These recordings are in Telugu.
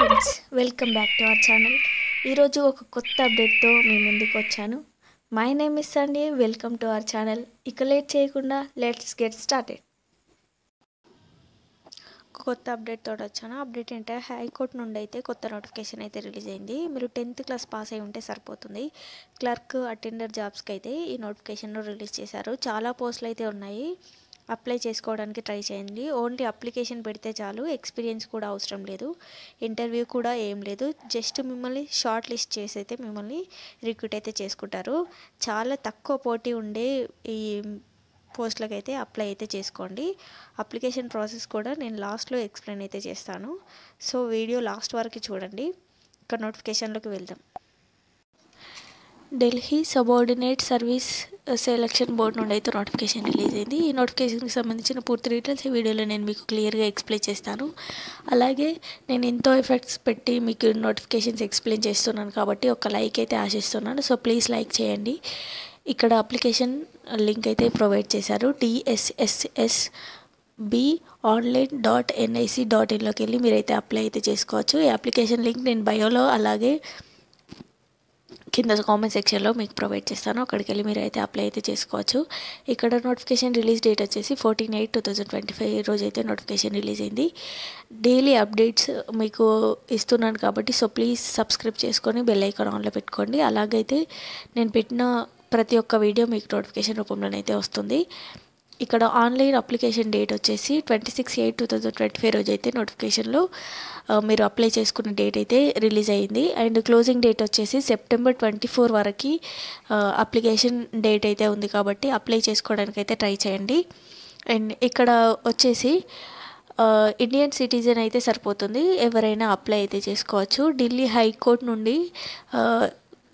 Friends, welcome back to our channel. ఈరోజు ఒక కొత్త అప్డేట్తో మీ ముందుకు వచ్చాను. My name is Sunday. Welcome to our channel. ఇక లేట్ చేయకుండా లెట్స్ గెట్ స్టార్టెడ్. కొత్త అప్డేట్ తోటి వచ్చాను. అప్డేట్ ఏంటంటే హైకోర్టు నుండి అయితే కొత్త నోటిఫికేషన్ అయితే రిలీజ్ అయింది. మీరు 10th క్లాస్ పాస్ అయి ఉంటే సరిపోతుంది. క్లర్క్, అటెండర్ జాబ్స్కి అయితే ఈ నోటిఫికేషన్ రిలీజ్ చేశారు. చాలా పోస్టులు అయితే ఉన్నాయి. అప్లై చేసుకోవడానికి ట్రై చేయండి. ఓన్లీ అప్లికేషన్ పెడితే చాలు. ఎక్స్పీరియన్స్ కూడా అవసరం లేదు. ఇంటర్వ్యూ కూడా ఏం లేదు. జస్ట్ మిమ్మల్ని షార్ట్ లిస్ట్ చేసి అయితే మిమ్మల్ని రిక్రూట్ అయితే చేసుకుంటారు. చాలా తక్కువ పోటీ ఉండే ఈ పోస్టులకు అయితే అప్లై అయితే చేసుకోండి. అప్లికేషన్ ప్రాసెస్ కూడా నేను లాస్ట్లో ఎక్స్ప్లెయిన్ అయితే చేస్తాను. సో వీడియో లాస్ట్ వరకు చూడండి. ఇక నోటిఫికేషన్లోకి వెళ్దాం. Delhi subordinate service selection board నుండి అయితే నోటిఫికేషన్ రిలీజ్ అయింది. ఈ నోటిఫికేషన్కి సంబంధించిన పూర్తి డీటెయిల్స్ ఈ వీడియోలో నేను మీకు క్లియర్గా ఎక్స్ప్లెయిన్ చేస్తాను. అలాగే నేను ఎంతో ఎఫర్ట్స్ పెట్టి మీకు నోటిఫికేషన్స్ ఎక్స్ప్లెయిన్ చేస్తున్నాను కాబట్టి ఒక లైక్ అయితే ఆశిస్తున్నాను. సో ప్లీజ్ లైక్ చేయండి. ఇక్కడ అప్లికేషన్ లింక్ అయితే ప్రొవైడ్ చేశారు. tssb.online.nic.inలోకి వెళ్ళి మీరైతే అప్లై అయితే చేసుకోవచ్చు. ఈ అప్లికేషన్ లింక్ నేను బయోలో అలాగే కింద కామెంట్ సెక్షన్లో మీకు ప్రొవైడ్ చేస్తాను. అక్కడికి వెళ్ళి మీరు అయితే అప్లై అయితే చేసుకోవచ్చు. ఇక్కడ నోటిఫికేషన్ రిలీజ్ డేట్ వచ్చేసి 14/8/2025 రోజు అయితే నోటిఫికేషన్ రిలీజ్ అయింది. డైలీ అప్డేట్స్ మీకు ఇస్తున్నాను కాబట్టి సో ప్లీజ్ సబ్స్క్రైబ్ చేసుకొని బెల్ ఐకాన్ ఆన్లో పెట్టుకోండి. అలాగైతే నేను పెట్టిన ప్రతి ఒక్క వీడియో మీకు నోటిఫికేషన్ రూపంలోనైతే వస్తుంది. ఇక్కడ ఆన్లైన్ అప్లికేషన్ డేట్ వచ్చేసి 26/8/2025 రోజు అయితే నోటిఫికేషన్లో మీరు అప్లై చేసుకున్న డేట్ అయితే రిలీజ్ అయ్యింది. అండ్ క్లోజింగ్ డేట్ వచ్చేసి September 24 వరకు అప్లికేషన్ డేట్ అయితే ఉంది కాబట్టి అప్లై చేసుకోవడానికి అయితే ట్రై చేయండి. అండ్ ఇక్కడ వచ్చేసి ఇండియన్ సిటిజన్ అయితే సరిపోతుంది. ఎవరైనా అప్లై అయితే చేసుకోవచ్చు. ఢిల్లీ హైకోర్టు నుండి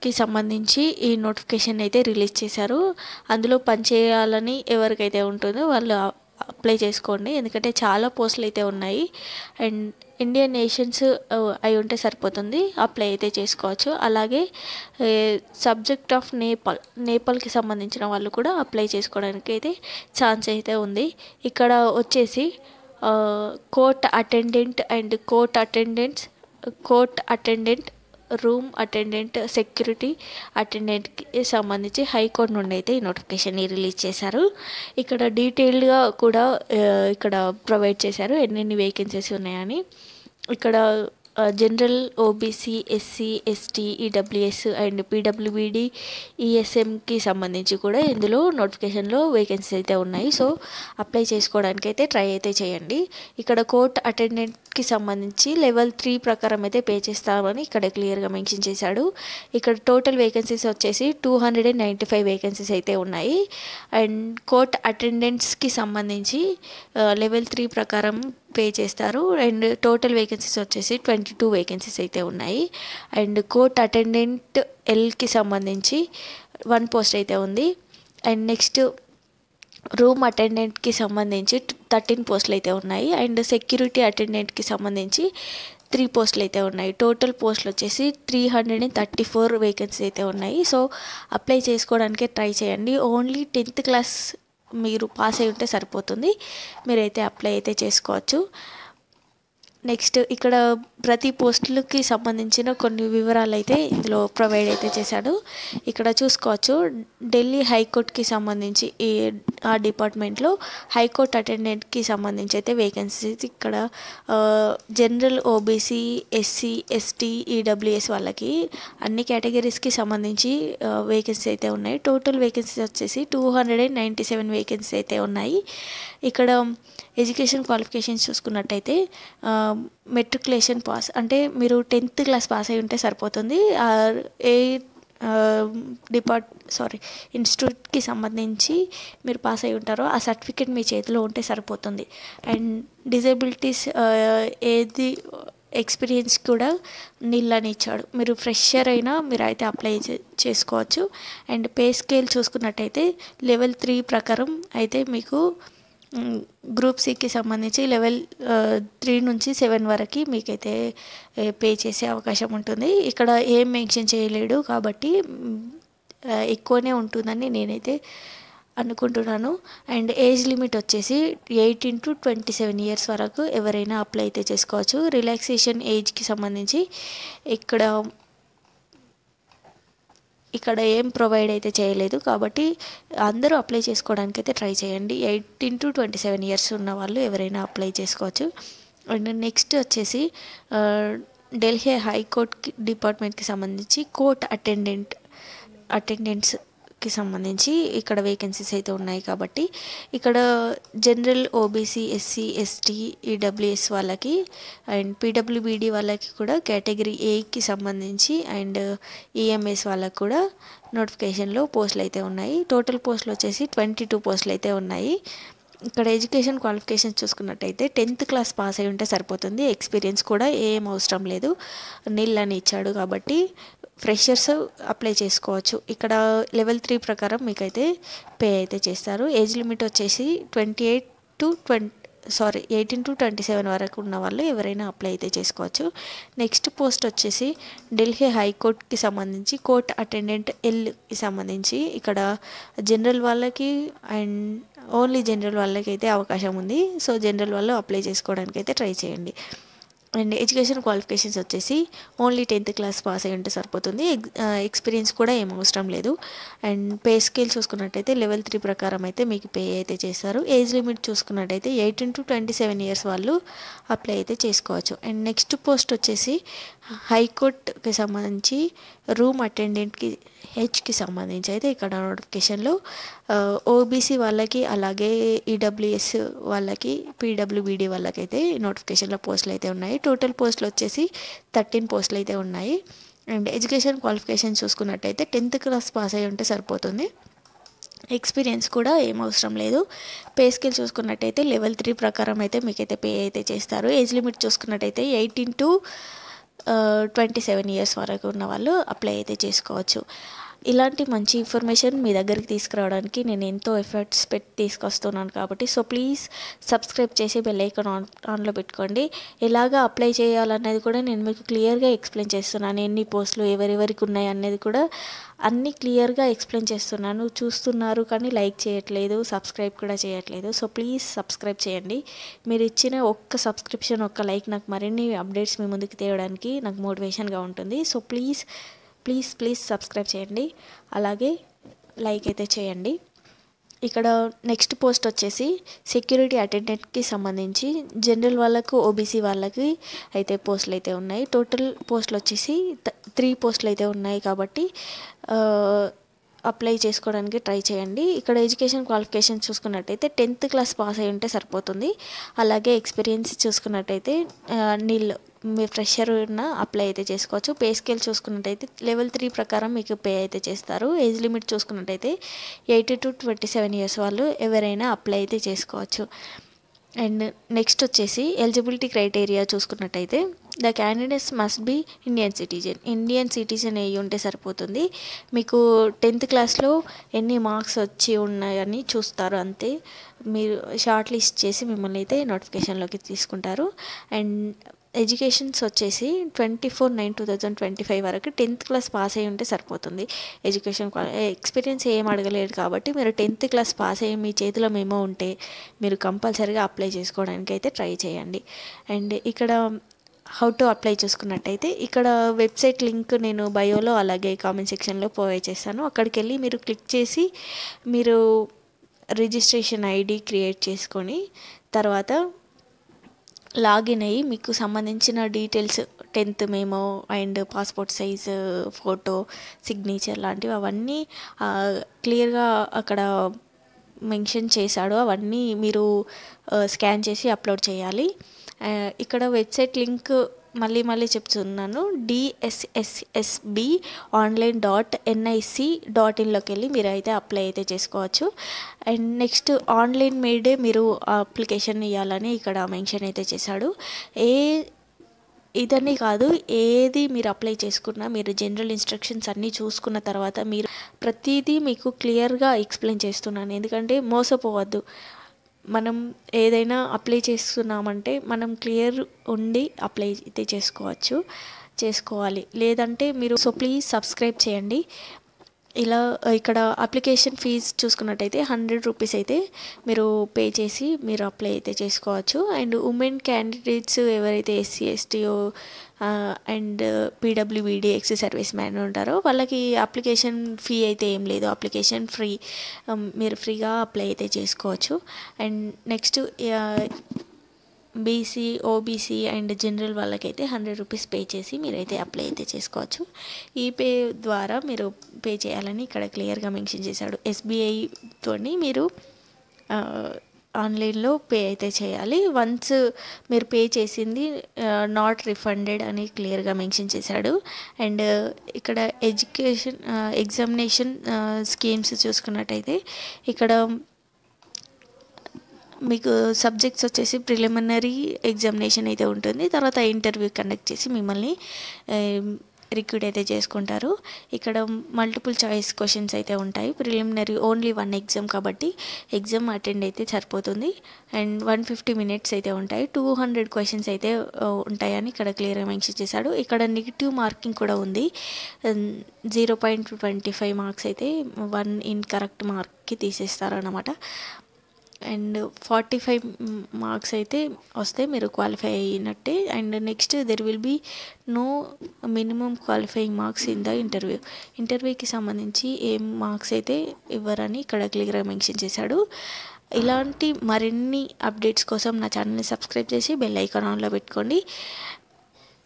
కి సంబంధించి ఈ నోటిఫికేషన్ అయితే రిలీజ్ చేశారు. అందులో పనిచేయాలని ఎవరికైతే ఉంటుందో వాళ్ళు అప్లై చేసుకోండి. ఎందుకంటే చాలా పోస్టులు అయితే ఉన్నాయి. అండ్ ఇండియన్ నేషన్స్ అయి ఉంటే సరిపోతుంది. అప్లై అయితే చేసుకోవచ్చు. అలాగే సబ్జెక్ట్ ఆఫ్ నేపాల్కి సంబంధించిన వాళ్ళు కూడా అప్లై చేసుకోవడానికి అయితే ఛాన్స్ అయితే ఉంది. ఇక్కడ వచ్చేసి court attendant room attendant, security అటెండెంట్కి సంబంధించి హైకోర్టు నుండి అయితే ఈ నోటిఫికేషన్ రిలీజ్ చేశారు. ఇక్కడ డీటెయిల్డ్గా కూడా ఇక్కడ ప్రొవైడ్ చేశారు ఎన్నెన్ని వేకెన్సీస్ ఉన్నాయని. ఇక్కడ general, OBC, SC, ST, EWS and PWBD, ఈఎస్ఎంకి సంబంధించి కూడా ఇందులో నోటిఫికేషన్లో వేకెన్సీస్ అయితే ఉన్నాయి. సో అప్లై చేసుకోవడానికి అయితే ట్రై అయితే చేయండి. ఇక్కడ కోర్ట్ అటెండెంట్కి సంబంధించి లెవెల్ 3 ప్రకారం అయితే పే చేస్తామని ఇక్కడ క్లియర్గా మెన్షన్ చేశాడు. ఇక్కడ టోటల్ వేకెన్సీస్ వచ్చేసి 295 వేకెన్సీస్ అయితే ఉన్నాయి. అండ్ కోర్ట్ అటెండెంట్స్కి సంబంధించి లెవెల్ 3 ప్రకారం పే చేస్తారు. అండ్ టోటల్ వేకెన్సీస్ వచ్చేసి 22 వేకెన్సీస్ అయితే ఉన్నాయి. అండ్ కోర్ట్ అటెండెంట్ ఎల్కి సంబంధించి 1 పోస్ట్ అయితే ఉంది. అండ్ నెక్స్ట్ రూమ్ అటెండెంట్కి సంబంధించి 13 పోస్టులు అయితే ఉన్నాయి. అండ్ సెక్యూరిటీ అటెండెంట్కి సంబంధించి 3 పోస్టులు అయితే ఉన్నాయి. టోటల్ పోస్టులు వచ్చేసి 334 వేకెన్సీ అయితే ఉన్నాయి. సో అప్లై చేసుకోవడానికి ట్రై చేయండి. ఓన్లీ 10th క్లాస్ మీరు పాస్ అయి ఉంటే సరిపోతుంది. మీరైతే అప్లై అయితే చేసుకోవచ్చు. నెక్స్ట్ ఇక్కడ ప్రతి పోస్టులకి సంబంధించిన కొన్ని వివరాలు అయితే ఇందులో ప్రొవైడ్ అయితే చేశాడు. ఇక్కడ చూసుకోవచ్చు. ఢిల్లీ హైకోర్టుకి సంబంధించి ఆ డిపార్ట్మెంట్లో హైకోర్టు అటెండెంట్కి సంబంధించి అయితే వేకెన్సీస్ ఇక్కడ general, OBC, SC, ST, EWS వాళ్ళకి అన్ని కేటగిరీస్కి సంబంధించి వేకెన్సీ అయితే ఉన్నాయి. టోటల్ వేకెన్సీస్ వచ్చేసి 297 వేకెన్సీ అయితే ఉన్నాయి. ఇక్కడ ఎడ్యుకేషన్ క్వాలిఫికేషన్స్ చూసుకున్నట్టయితే మెట్రికులేషన్ పాస్ అంటే మీరు 10th క్లాస్ పాస్ అయి ఉంటే సరిపోతుంది. ఏ ఇన్స్టిట్యూట్కి సంబంధించి మీరు పాస్ అయి ఉంటారో ఆ సర్టిఫికేట్ మీ చేతిలో ఉంటే సరిపోతుంది. అండ్ డిజేబిలిటీస్ ఏది ఎక్స్పీరియన్స్ కూడా నీళ్ళని ఇచ్చాడు. మీరు ఫ్రెషర్ అయినా మీరు అయితే అప్లై చేసుకోవచ్చు. అండ్ పే స్కేల్ చూసుకున్నట్టయితే లెవెల్ 3 ప్రకారం అయితే మీకు గ్రూప్ సికి సంబంధించి లెవెల్ 3 నుంచి 7 వరకు మీకైతే పే చేసే అవకాశం ఉంటుంది. ఇక్కడ ఏం మెన్షన్ చేయలేడు కాబట్టి ఎక్కువనే ఉంటుందని నేనైతే అనుకుంటున్నాను. అండ్ ఏజ్ లిమిట్ వచ్చేసి 18 to 27 ఇయర్స్ వరకు ఎవరైనా అప్లై అయితే చేసుకోవచ్చు. రిలాక్సేషన్ ఏజ్కి సంబంధించి ఇక్కడ ఇక్కడ ఏం ప్రొవైడ్ అయితే చేయలేదు, కాబట్టి అందరూ అప్లై చేసుకోవడానికి అయితే ట్రై చేయండి. 18 to 27 ఇయర్స్ ఉన్న వాళ్ళు ఎవరైనా అప్లై చేసుకోవచ్చు. అండ్ నెక్స్ట్ వచ్చేసి ఢిల్లీ హైకోర్ట్ డిపార్ట్మెంట్కి సంబంధించి కోర్ట్ అటెండెంట్స్కి సంబంధించి ఇక్కడ వేకెన్సీస్ అయితే ఉన్నాయి. కాబట్టి ఇక్కడ general, OBC, SC, ST, EWS వాళ్ళకి అండ్ పీడబ్ల్యూబీడీ వాళ్ళకి కూడా కేటగిరీ ఏకి సంబంధించి అండ్ ఈఎంఎస్ వాళ్ళకి కూడా నోటిఫికేషన్లో పోస్టులు అయితే ఉన్నాయి. టోటల్ పోస్టులు వచ్చేసి 22 పోస్టులు అయితే ఉన్నాయి. ఇక్కడ ఎడ్యుకేషన్ క్వాలిఫికేషన్స్ చూసుకున్నట్టయితే 10th క్లాస్ పాస్ అయి ఉంటే సరిపోతుంది. ఎక్స్పీరియన్స్ కూడా ఏం అవసరం లేదు, నిల్ అని ఇచ్చాడు. కాబట్టి ఫ్రెషర్స్ అప్లై చేసుకోవచ్చు. ఇక్కడ లెవెల్ 3 ప్రకారం మీకైతే పే అయితే చేస్తారు. ఏజ్ లిమిట్ వచ్చేసి 18 to 27 వరకు ఉన్న వాళ్ళు ఎవరైనా అప్లై అయితే చేసుకోవచ్చు. నెక్స్ట్ పోస్ట్ వచ్చేసి ఢిల్లీ హైకోర్టుకి సంబంధించి కోర్ట్ అటెండెంట్ ఎల్కి సంబంధించి ఇక్కడ జనరల్ వాళ్ళకి అండ్ ఓన్లీ జనరల్ వాళ్ళకి అయితే అవకాశం ఉంది. సో జనరల్ వాళ్ళు అప్లై చేసుకోవడానికి అయితే ట్రై చేయండి. అండ్ ఎడ్యుకేషన్ క్వాలిఫికేషన్స్ వచ్చేసి ఓన్లీ 10th క్లాస్ పాస్ అయి ఉంటే సరిపోతుంది. ఎక్స్పీరియన్స్ కూడా ఏం అవసరం లేదు. అండ్ పే స్కేల్ చూసుకున్నట్టయితే లెవెల్ 3 ప్రకారం అయితే మీకు పే అయితే చేస్తారు. ఏజ్ లిమిట్ చూసుకున్నట్టయితే 18 to 27 ఇయర్స్ వాళ్ళు అప్లై అయితే చేసుకోవచ్చు. అండ్ నెక్స్ట్ పోస్ట్ వచ్చేసి హైకోర్టుకి సంబంధించి రూమ్ అటెండెంట్కి హెచ్కి సంబంధించి అయితే ఇక్కడ నోటిఫికేషన్లో ఓబీసీ వాళ్ళకి అలాగే ఈడబ్ల్యూఎస్ వాళ్ళకి పీడబ్ల్యూబీడీ వాళ్ళకైతే నోటిఫికేషన్లో పోస్టులు అయితే ఉన్నాయి. టోటల్ పోస్టులు వచ్చేసి 13 పోస్టులు అయితే ఉన్నాయి. అండ్ ఎడ్యుకేషన్ క్వాలిఫికేషన్ చూసుకున్నట్టయితే 10th క్లాస్ పాస్ అయి ఉంటే సరిపోతుంది. ఎక్స్పీరియన్స్ కూడా ఏం అవసరం లేదు. పే స్కేల్ చూసుకున్నట్టయితే లెవెల్ 3 ప్రకారం అయితే మీకైతే పే అయితే చేస్తారు. ఏజ్ లిమిట్ చూసుకున్నట్టయితే 18 to 27 ఇయర్స్ వరకు ఉన్న వాళ్ళు అప్లై అయితే చేసుకోవచ్చు. ఇలాంటి మంచి ఇన్ఫర్మేషన్ మీ దగ్గరికి తీసుకురావడానికి నేను ఎంతో ఎఫర్ట్స్ పెట్టి తీసుకొస్తున్నాను. కాబట్టి సో ప్లీజ్ సబ్స్క్రైబ్ చేసి బెల్ ఐకాన్ ఆన్లో పెట్టుకోండి. ఎలాగా అప్లై చేయాలనేది కూడా నేను మీకు క్లియర్గా ఎక్స్ప్లెయిన్ చేస్తున్నాను. ఎన్ని పోస్టులు ఎవరెవరికి ఉన్నాయి అనేది కూడా అన్నీ క్లియర్గా ఎక్స్ప్లెయిన్ చేస్తున్నాను. చూస్తున్నారు కానీ లైక్ చేయట్లేదు, సబ్స్క్రైబ్ కూడా చేయట్లేదు. సో ప్లీజ్ సబ్స్క్రైబ్ చేయండి. మీరు ఇచ్చిన ఒక్క సబ్స్క్రిప్షన్, ఒక్క లైక్ నాకు మరిన్ని అప్డేట్స్ మీ ముందుకు తేవడానికి నాకు మోటివేషన్గా ఉంటుంది. సో ప్లీజ్ సబ్స్క్రైబ్ చేయండి, అలాగే లైక్ అయితే చేయండి. ఇక్కడ నెక్స్ట్ పోస్ట్ వచ్చేసి సెక్యూరిటీ అటెండెంట్కి సంబంధించి జనరల్ వాళ్ళకు, ఓబీసీ వాళ్ళకి అయితే పోస్టులు అయితే ఉన్నాయి. టోటల్ పోస్టులు వచ్చేసి 3 పోస్టులు అయితే ఉన్నాయి. కాబట్టి అప్లై చేసుకోవడానికి ట్రై చేయండి. ఇక్కడ ఎడ్యుకేషన్ క్వాలిఫికేషన్ చూసుకున్నట్టయితే 10th క్లాస్ పాస్ అయి ఉంటే సరిపోతుంది. అలాగే ఎక్స్పీరియన్స్ చూసుకున్నట్టయితే మీ ఫ్రెషర్ ఉన్న అప్లై అయితే చేసుకోవచ్చు. పే స్కేల్ చూసుకున్నట్టయితే లెవెల్ 3 ప్రకారం మీకు పే అయితే చేస్తారు. ఏజ్ లిమిట్ చూసుకున్నట్టయితే 18 to 27 ఇయర్స్ వాళ్ళు ఎవరైనా అప్లై అయితే చేసుకోవచ్చు. అండ్ నెక్స్ట్ వచ్చేసి ఎలిజిబిలిటీ క్రైటీరియా చూసుకున్నట్టయితే the candidates must be Indian citizen అయ్యి ఉంటే సరిపోతుంది. మీకు 10th క్లాస్లో ఎన్ని మార్క్స్ వచ్చి ఉన్నాయని చూస్తారు అంతే. మీరు షార్ట్ లిస్ట్ చేసి మిమ్మల్ని అయితే నోటిఫికేషన్లోకి తీసుకుంటారు. అండ్ ఎడ్యుకేషన్స్ వచ్చేసి 24/9/2025 వరకు 10th క్లాస్ పాస్ అయ్యి ఉంటే సరిపోతుంది. ఎక్స్పీరియన్స్ ఏం అడగలేదు కాబట్టి మీరు 10th క్లాస్ పాస్ అయ్యి మీ చేతిలో మేమో ఉంటే మీరు కంపల్సరీగా అప్లై చేసుకోవడానికి అయితే ట్రై చేయండి. అండ్ ఇక్కడ హౌ టు అప్లై చేసుకున్నట్టయితే ఇక్కడ వెబ్సైట్ లింక్ నేను బయోలో అలాగే కామెంట్ సెక్షన్లో ప్రొవైడ్ చేస్తాను. అక్కడికి వెళ్ళి మీరు క్లిక్ చేసి మీరు రిజిస్ట్రేషన్ ఐడి క్రియేట్ చేసుకొని తర్వాత లాగిన్ అయ్యి మీకు సంబంధించిన details 10th memo and passport size photo, signature లాంటివి అవన్నీ క్లియర్గా అక్కడ మెన్షన్ చేశాడు. అవన్నీ మీరు స్కాన్ చేసి అప్లోడ్ చేయాలి. ఇక్కడ వెబ్సైట్ లింక్ మళ్ళీ చెప్తున్నాను. dssbonline.nic.in వెళ్ళి మీరు అయితే అప్లై అయితే చేసుకోవచ్చు. అండ్ నెక్స్ట్ ఆన్లైన్ మీదే మీరు అప్లికేషన్ ఇవ్వాలని ఇక్కడ మెన్షన్ అయితే చేశాడు. ఇదని కాదు, ఏది మీరు అప్లై చేసుకున్నా మీరు జనరల్ ఇన్స్ట్రక్షన్స్ అన్నీ చూసుకున్న తర్వాత మీరు ప్రతిదీ మీకు క్లియర్గా ఎక్స్ప్లెయిన్ చేస్తున్నాను. ఎందుకంటే మోసపోవద్దు. మనం ఏదైనా అప్లై చేస్తున్నామంటే మనం క్లియర్ ఉండి అప్లై అయితే చేసుకోవాలి. లేదంటే మీరు సో ప్లీజ్ సబ్స్క్రైబ్ చేయండి. ఇలా ఇక్కడ అప్లికేషన్ ఫీజ్ చూసుకున్నట్టయితే 100 రూపీస్ అయితే మీరు పే చేసి మీరు అప్లై అయితే చేసుకోవచ్చు. అండ్ ఉమెన్ క్యాండిడేట్స్ ఎవరైతే SC ST and PWBD ex service man ఉంటారో వాళ్ళకి అప్లికేషన్ ఫీ అయితే ఏం లేదు, అప్లికేషన్ ఫ్రీ, మీరు ఫ్రీగా అప్లై అయితే చేసుకోవచ్చు. And next BC OBC and general వాళ్ళకైతే 100 రూపీస్ పే చేసి మీరైతే అప్లై అయితే చేసుకోవచ్చు. ఈ పే ద్వారా మీరు పే చేయాలని ఇక్కడ క్లియర్గా మెన్షన్ చేశాడు. ఎస్బీఐతోని మీరు ఆన్లైన్లో పే అయితే చేయాలి. వన్స్ మీరు పే చేసింది నాట్ రిఫండెడ్ అని క్లియర్గా మెన్షన్ చేశాడు. అండ్ ఇక్కడ ఎగ్జామినేషన్ స్కీమ్స్ చూసుకున్నట్టయితే ఇక్కడ మీకు సబ్జెక్ట్స్ వచ్చేసి ప్రిలిమినరీ ఎగ్జామినేషన్ అయితే ఉంటుంది. తర్వాత ఇంటర్వ్యూ కండక్ట్ చేసి మిమ్మల్ని రిక్రూట్ అయితే చేసుకుంటారు. ఇక్కడ మల్టిపుల్ చాయిస్ క్వశ్చన్స్ అయితే ఉంటాయి. ప్రిలిమినరీ ఓన్లీ 1 ఎగ్జామ్ కాబట్టి ఎగ్జామ్ అటెండ్ అయితే సరిపోతుంది. అండ్ 150 మినిట్స్ అయితే ఉంటాయి. 200 క్వశ్చన్స్ అయితే ఉంటాయని ఇక్కడ క్లియర్గా మెన్షన్ చేశాడు. ఇక్కడ నెగిటివ్ మార్కింగ్ కూడా ఉంది. 0.25 మార్క్స్ అయితే 1 ఇన్కరెక్ట్ మార్క్కి తీసేస్తారు అన్నమాట. అండ్ 45 మార్క్స్ అయితే వస్తే మీరు క్వాలిఫై అయినట్టే. And next there will be no minimum qualifying marks in the ఇంటర్వ్యూకి సంబంధించి ఏం మార్క్స్ అయితే ఇవ్వరని ఇక్కడ క్లియర్గా మెన్షన్ చేశాడు. ఇలాంటి మరిన్ని అప్డేట్స్ కోసం నా ఛానల్ని సబ్స్క్రైబ్ చేసి బెల్ ఐకాన్ ఆన్లో పెట్టుకోండి.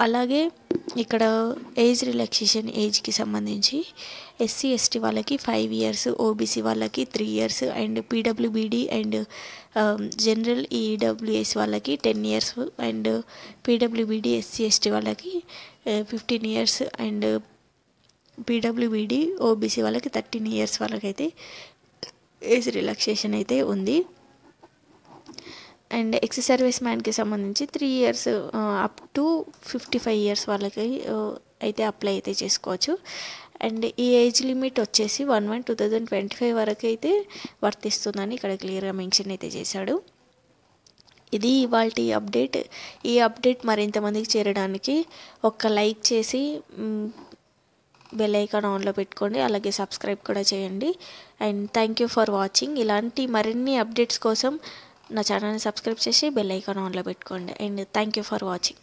అలాగే ఇక్కడ ఏజ్ రిలాక్సేషన్ ఏజ్కి సంబంధించి ఎస్సీ ఎస్టీ వాళ్ళకి 5 ఇయర్స్, ఓబీసీ వాళ్ళకి 3 years, and PWBD and general EWS వాళ్ళకి 10 years, and PWBD SC ST వాళ్ళకి 15 ఇయర్స్, అండ్ పీడబ్ల్యూబీడీ ఓబీసీ వాళ్ళకి 13 ఇయర్స్ వాళ్ళకైతే ఏజ్ రిలాక్సేషన్ అయితే ఉంది. అండ్ ఎక్స్ సర్వీస్ మ్యాన్కి సంబంధించి 3 ఇయర్స్ అప్ టు 55 ఇయర్స్ వాళ్ళకి అయితే అప్లై అయితే చేసుకోవచ్చు. అండ్ ఈ ఏజ్ లిమిట్ వచ్చేసి 1/1/2025 వరకు అయితే వర్తిస్తుందని ఇక్కడ క్లియర్గా మెన్షన్ అయితే చేశాడు. ఇది ఇవాల్టి అప్డేట్. ఈ అప్డేట్ మరింతమందికి చేరడానికి ఒక లైక్ చేసి బెల్ ఐకాన్ ఆన్లో పెట్టుకోండి. అలాగే సబ్స్క్రైబ్ కూడా చేయండి. And thank you for watching. ఇలాంటి మరిన్ని అప్డేట్స్ కోసం నా ఛానల్ని సబ్స్క్రైబ్ చేసి బెల్ ఐకాన్ ఆన్లో పెట్టుకోండి. And thank you for watching.